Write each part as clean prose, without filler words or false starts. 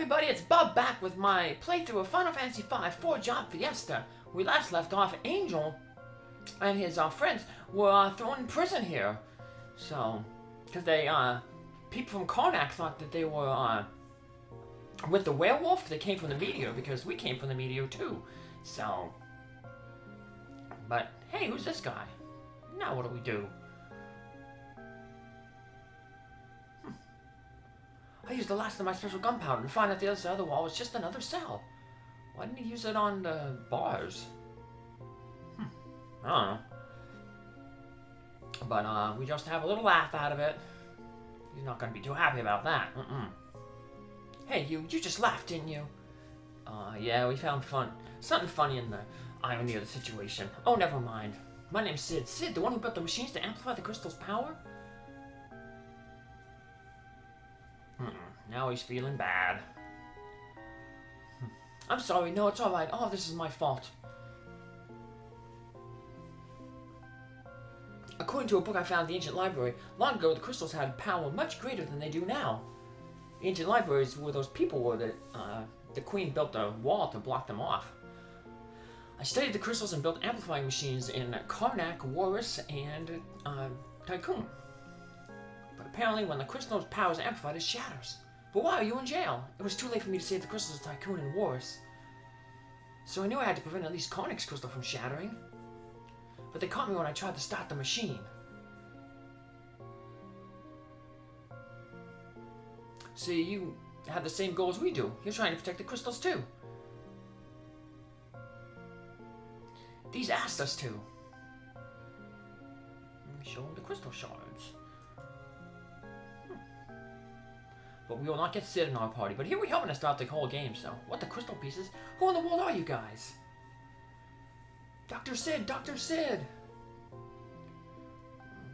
everybody, it's Bob back with my playthrough of Final Fantasy V Forge on Fiesta. We last left off Angel and his friends were thrown in prison here. So, because people from Karnak thought that they were with the werewolf. They came from the meteor because we came from the meteor too. So, but hey, who's this guy? Now what do we do? I used the last of my special gunpowder to find out the other side of the wall was just another cell. Why didn't he use it on the bars? I don't know. But we just have a little laugh out of it. He's not going to be too happy about that. Hey, you just laughed, didn't you? Yeah, we found something funny in the irony of the situation. Oh, never mind. My name's Sid. Sid, the one who built the machines to amplify the crystal's power? Now he's feeling bad. I'm sorry, no, it's alright. Oh, this is my fault. According to a book I found in the ancient library, long ago the crystals had power much greater than they do now. The ancient libraries where those people were that the queen built a wall to block them off. I studied the crystals and built amplifying machines in Karnak, Warus, and Tycoon. But apparently when the crystal's power is amplified, it shatters. But why are you in jail? It was too late for me to save the crystals of Tycoon and Warus. So I knew I had to prevent at least Karnak's crystal from shattering. But they caught me when I tried to start the machine. See, you have the same goal as we do. You're trying to protect the crystals too. These asked us to. Show them the crystal shards. But we will not get Sid in our party. But here we're helping us throughout the whole game, so... What the crystal pieces? Who in the world are you guys? Dr. Sid! Dr. Sid!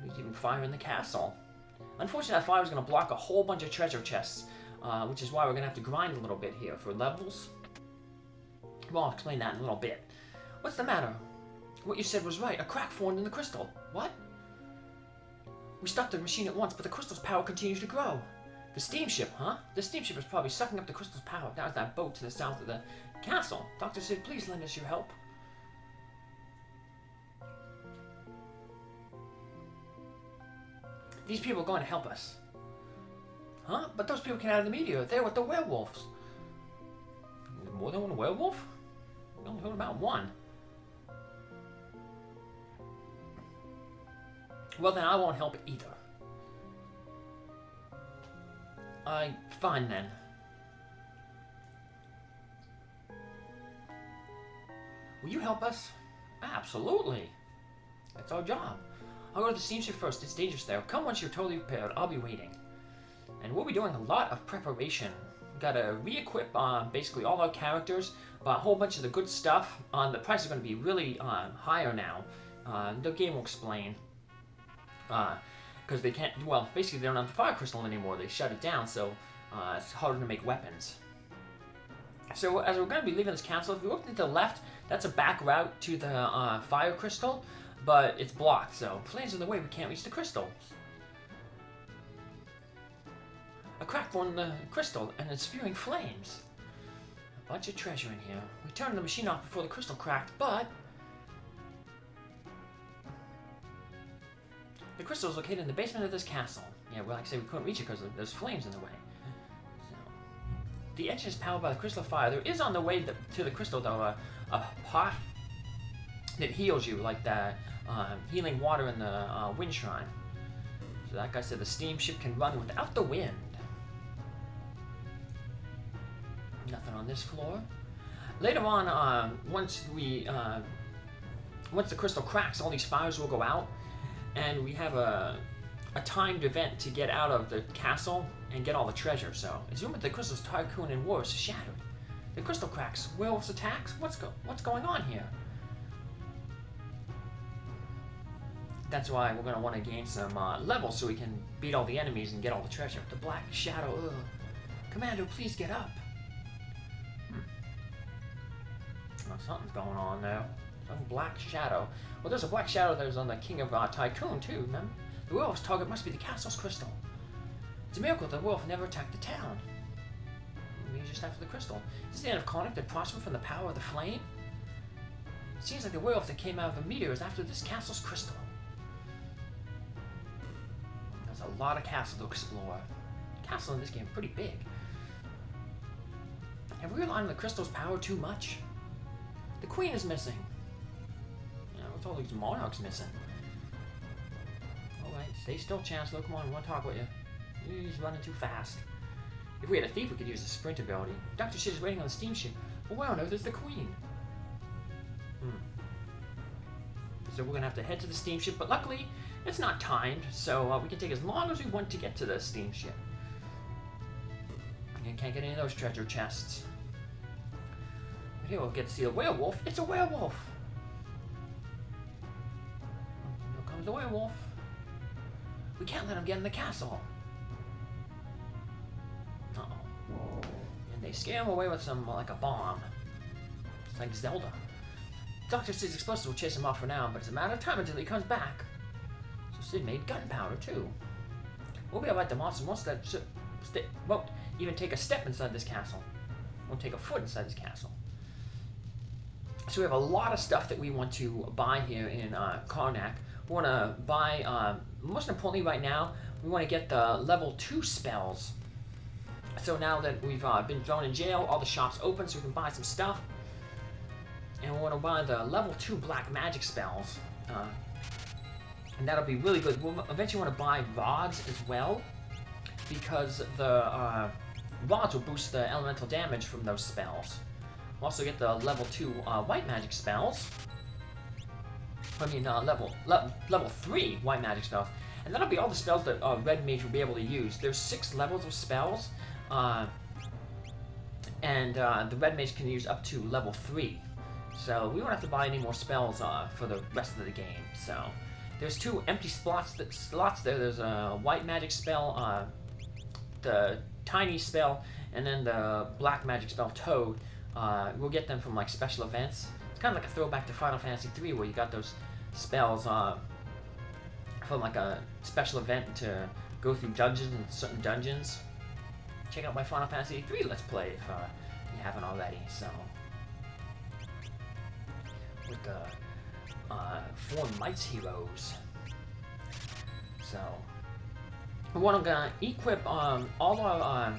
There's even fire in the castle. Unfortunately, that fire is going to block a whole bunch of treasure chests. Which is why we're going to have to grind a little bit here for levels. Well, I'll explain that in a little bit. What's the matter? What you said was right. A crack formed in the crystal. What? We stopped the machine at once, but the crystal's power continues to grow. The steamship, huh? The steamship is probably sucking up the crystal's power. That was that boat to the south of the castle. Dr. Sid, please lend us your help. These people are going to help us. Huh? But those people came out of the meteor. They're with the werewolves. More than one werewolf? We only heard about one. Well, then I won't help either. Fine then. Will you help us? Absolutely. That's our job. I'll go to the steamship first. It's dangerous there. Come once you're totally prepared. I'll be waiting. And we'll be doing a lot of preparation. We've got to re-equip basically all our characters, but a whole bunch of the good stuff. The price is going to be really higher now. The game will explain. Because they can't, well, basically they don't have the fire crystal anymore. They shut it down, so it's harder to make weapons. So as we're going to be leaving this castle, if you look to the left, that's a back route to the fire crystal, but it's blocked, so flames in the way, we can't reach the crystal. A crack formed in the crystal, and it's spewing flames. A bunch of treasure in here. We turned the machine off before the crystal cracked, but the crystal is located in the basement of this castle. Yeah, well, like I say, we couldn't reach it because there's flames in the way. So, the engine is powered by the crystal fire. There is on the way to the crystal, though, a pot that heals you, like that healing water in the wind shrine. So, like I said, the steamship can run without the wind. Nothing on this floor. Later on, once the crystal cracks, all these fires will go out. And we have a timed event to get out of the castle and get all the treasure. So, assume that the crystals Tycoon and Warus is shattered. The crystal cracks. Werewolves attacks? What's going on here? That's why we're going to want to gain some levels so we can beat all the enemies and get all the treasure. The Black Shadow. Ugh. Commander, please get up. Oh, something's going on there. Some Black Shadow. Well, there's a Black Shadow that was on the King of Tycoon, too, remember? The werewolf's target must be the castle's crystal. It's a miracle the wolf never attacked the town. Maybe he's just after the crystal. Is this the end of Karnak that prospered from the power of the flame? It seems like the werewolf that came out of the meteor is after this castle's crystal. There's a lot of castle to explore. The castle in this game is pretty big. Have we relied on the crystal's power too much? The queen is missing. You know, what's all these monarchs missing? Alright, stay still, Chancellor. Come on, we want to talk with you. He's running too fast. If we had a thief, we could use the sprint ability. Dr. Sid is waiting on the steamship. But where on earth is the queen? So we're going to have to head to the steamship, but luckily it's not timed, so we can take as long as we want to get to the steamship. And can't get any of those treasure chests. But here we'll get to see a werewolf. It's a werewolf! Here comes the werewolf. We can't let him get in the castle. Uh-oh. And they scare him away with some, like a bomb. It's like Zelda. Dr. Sid's explosives will chase him off for now, but it's a matter of time until he comes back. So Sid made gunpowder, too. We'll be alright, the monsters won't even take a step inside this castle. Won't take a foot inside this castle. So we have a lot of stuff that we want to buy here in Karnak. We want to buy, most importantly right now, we want to get the level 2 spells. So now that we've been thrown in jail, all the shops open so we can buy some stuff. And we want to buy the level 2 black magic spells. And that'll be really good. We'll eventually want to buy rods as well, because the rods will boost the elemental damage from those spells. We'll also get the level 2 white magic spells. I mean, level 3 white magic spells. And that'll be all the spells that Red Mage will be able to use. There's 6 levels of spells. And the Red Mage can use up to level 3. So we won't have to buy any more spells for the rest of the game. So there's 2 empty slots there. There's a white magic spell, the tiny spell, and then the black magic spell Toad. We'll get them from like special events. It's kind of like a throwback to Final Fantasy 3 where you got those spells from like a special event to go through dungeons and certain dungeons. Check out my Final Fantasy 3 Let's Play if you haven't already. So with the 4 Mites heroes. So we want to equip all our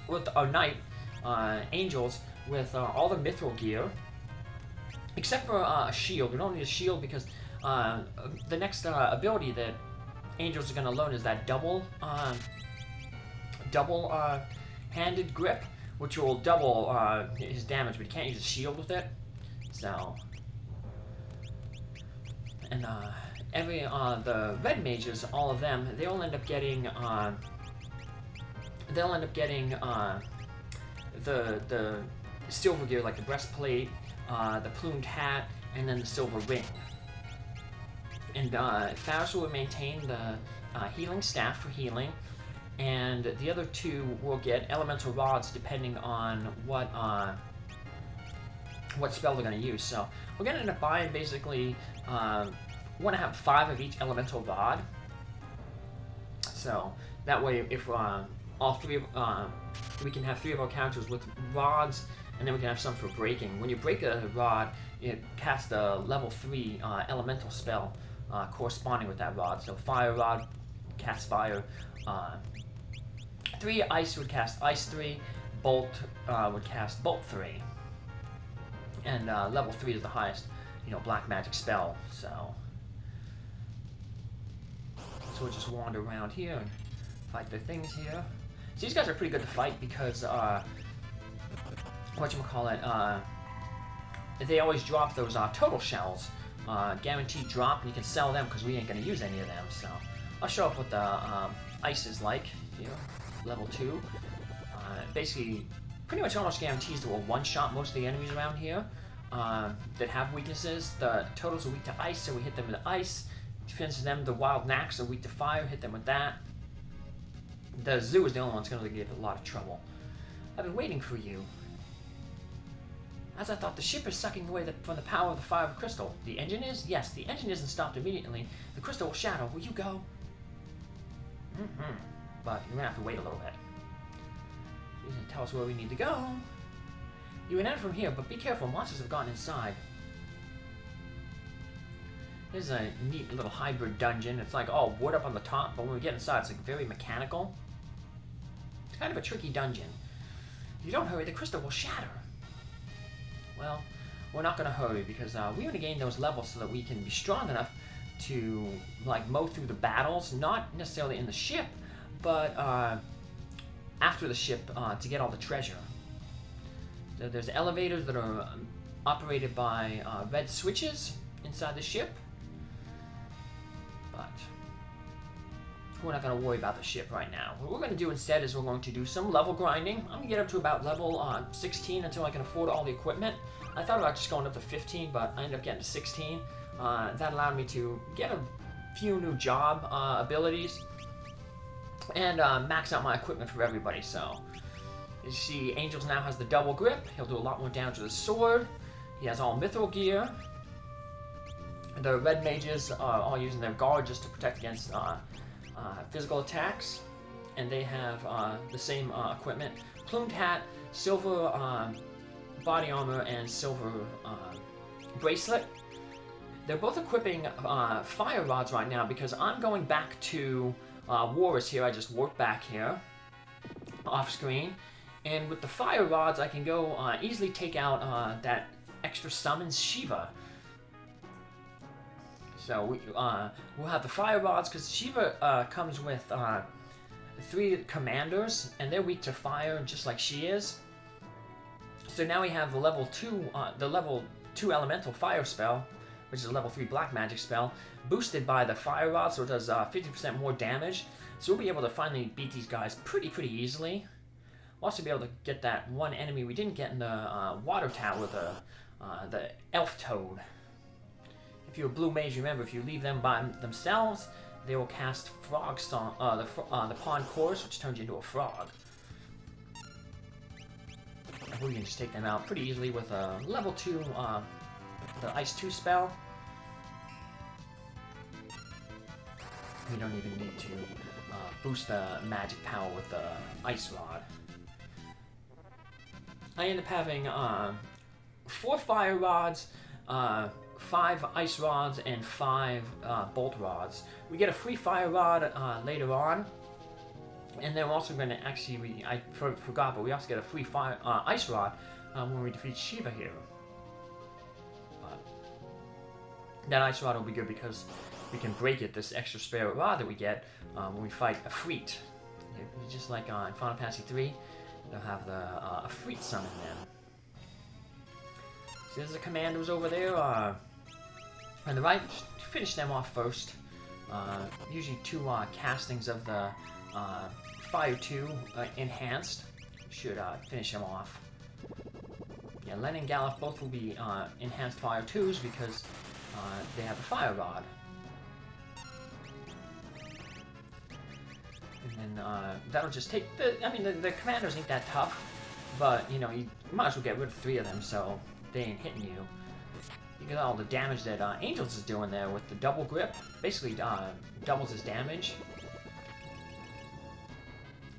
with our knight angels with all the mithril gear, except for a shield. We don't need a shield because the next ability that angels are going to learn is that double handed grip, which will double his damage, but you can't use a shield with it. So, and the red mages, all of them, they'll end up getting the silver gear, like the breastplate, the plumed hat, and then the silver ring. And Faust will maintain the healing staff for healing, and the other 2 will get elemental rods depending on what spell they're going to use. So we're going to end up buying basically, we want to have 5 of each elemental rod. So that way, if all 3 of we can have 3 of our characters with rods, and then we can have some for breaking. When you break a rod, it casts a level 3 elemental spell corresponding with that rod. So fire rod casts fire. 3 ice would cast ice 3. Bolt would cast bolt 3. And level 3 is the highest, black magic spell. So we'll just wander around here and fight the things here. So these guys are pretty good to fight because they always drop those turtle shells, guaranteed drop, and you can sell them because we ain't gonna use any of them. So I'll show off what the ice is like here, level 2. Basically, pretty much almost guarantees that we'll one-shot most of the enemies around here that have weaknesses. The turtles are weak to ice, so we hit them with ice. Defends them. The wild knacks are weak to fire, hit them with that. The zoo is the only one that's going to give a lot of trouble. I've been waiting for you. As I thought, the ship is sucking away from the power of the fire of the crystal. The engine is? Yes, the engine isn't stopped immediately. The crystal will shatter. Will you go? But you're going to have to wait a little bit. He's gonna tell us where we need to go. You can enter from here, but be careful, monsters have gotten inside. This is a neat little hybrid dungeon. It's like all wood up on the top, but when we get inside, it's like very mechanical. It's kind of a tricky dungeon. If you don't hurry, the crystal will shatter. Well, we're not gonna hurry because we want to gain those levels so that we can be strong enough to like mow through the battles, not necessarily in the ship, but after the ship to get all the treasure. So there's elevators that are operated by red switches inside the ship, but we're not going to worry about the ship right now. What we're going to do instead is we're going to do some level grinding. I'm going to get up to about level 16 until I can afford all the equipment. I thought about just going up to 15, but I ended up getting to 16. That allowed me to get a few new job abilities and max out my equipment for everybody. So you see, Angels now has the double grip. He'll do a lot more damage with his sword. He has all mithril gear. The red mages are all using their guard just to protect against physical attacks, and they have the same equipment: plumed hat, silver body armor, and silver bracelet. They're both equipping fire rods right now because I'm going back to War is here. I just warped back here off screen. And with the fire rods, I can go easily take out that extra summons Shiva. So we'll have the fire rods because Shiva comes with 3 commanders, and they're weak to fire just like she is. So now we have the level 2 elemental fire spell, which is a level 3 black magic spell, boosted by the fire rod, so it does 50% more damage. So we'll be able to finally beat these guys pretty easily. We'll also be able to get that one enemy we didn't get in the water tower, the elf toad. If you're a blue mage, remember, if you leave them by themselves, they will cast frog song, the pond chorus, which turns you into a frog. We can just take them out pretty easily with a level 2, the Ice 2 spell. We don't even need to boost the magic power with the Ice Rod. I end up having 4 fire rods, 5 ice rods, and 5 bolt rods. We get a free fire rod later on, and then we're also going to actually, I forgot, but we also get a free ice rod when we defeat Shiva here. But that ice rod will be good because we can break it, this extra spare rod that we get when we fight a Freet. Just like in Final Fantasy 3. They'll have the Freet summon them. So there's the commandos over there. On the right, finish them off first. Usually 2 castings of the Fire 2 enhanced should finish them off. Yeah, Len and Galuf both will be enhanced Fire 2s because they have a Fire Rod. And then that'll just take the commanders ain't that tough, but you might as well get rid of 3 of them so they ain't hitting you. You get all the damage that Angels is doing there with the double grip. Basically doubles his damage.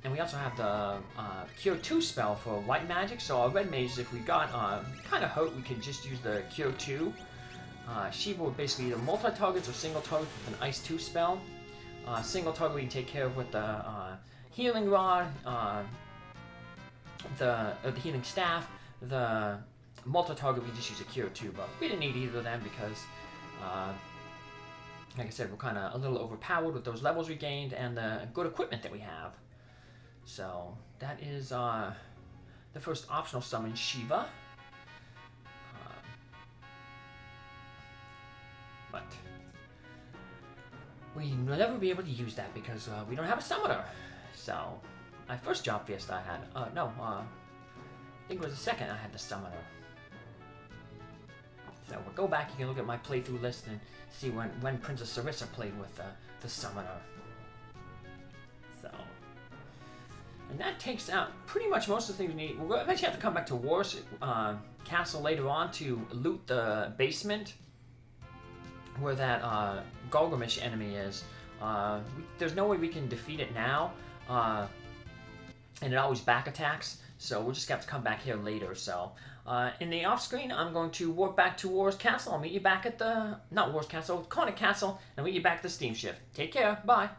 And we also have the Cure 2 spell for white magic, so our red mages, if we got kind of hurt, we could just use the Cure 2. Shiva would basically either multi-targets or single targets with an Ice 2 spell. Single target we can take care of with the healing rod, the healing staff. The multi-target we just use a Cure 2, but we didn't need either of them because, like I said, we're kind of a little overpowered with those levels we gained and the good equipment that we have. So that is the first optional summon, Shiva. But we'll never be able to use that because we don't have a summoner. So my first job Fiesta I had, I think it was the second I had the summoner. So we'll go back, you can look at my playthrough list and see when Princess Sarissa played with the summoner. So, and that takes out pretty much most of the things we need. We'll eventually have to come back to War's castle later on to loot the basement where that Golgamish enemy is. There's no way we can defeat it now, and it always back attacks. So we'll just have to come back here later. So in the off screen, I'm going to warp back to War's Castle. I'll meet you back at the not War's Castle, Karnak Castle, and I'll meet you back at the steamship. Take care. Bye.